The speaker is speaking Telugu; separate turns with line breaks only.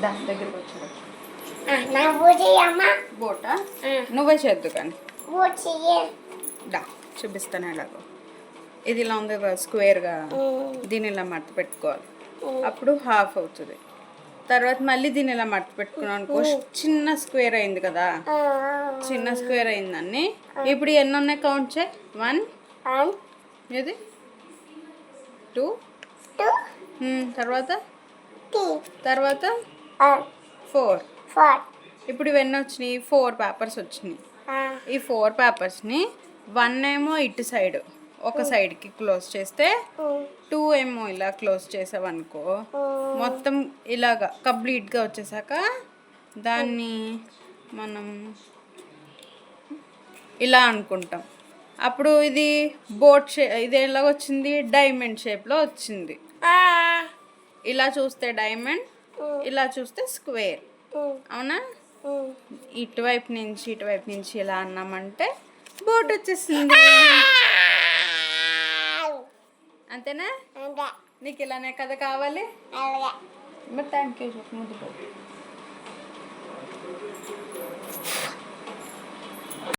దగ్గరికి వచ్చాడు. బోటా
ఆ.
నువ్వే చేద్దు కానీ
బోట్
దా చూపిస్తాను ఎలాగో. ఇది ఇలా ఉంది కదా స్క్వేర్గా, దీని ఇలా మడత పెట్టుకోవాలి. అప్పుడు హాఫ్ అవుతుంది. తర్వాత మళ్ళీ దీన్ని ఇలా మడత పెట్టుకున్నాం అనుకో, చిన్న స్క్వేర్ అయింది కదా, చిన్న స్క్వేర్ అయిందాన్ని. ఇప్పుడు ఎన్ని ఉన్నాయి కౌంట్ చేయి. 1 ఇది 2 తర్వాత 4. ఇప్పుడు ఇవన్నీ వచ్చినాయి, 4 పేపర్స్ వచ్చినాయి. ఈ 4 పేపర్స్ని 1 ఏమో ఇటు సైడ్ ఒక సైడ్కి క్లోజ్ చేస్తే, 2 ఏమో ఇలా క్లోజ్ చేసావనుకో, మొత్తం ఇలాగా కంప్లీట్గా వచ్చేసాక దాన్ని మనం ఇలా అనుకుంటాం. అప్పుడు ఇది బోట్ ఇది ఎలా వచ్చింది, డైమండ్ షేప్లో వచ్చింది. ఇలా చూస్తే డైమండ్, ఇలా చూస్తే స్క్వేర్. అవునా? ఇటువైపు నుంచి ఇలా అన్నామంటే బోట్ వచ్చేసింది. అంతేనా? నీకు ఇలానే కదా కావాలి? మరి థ్యాంక్ యూ చెప్పు. ముందు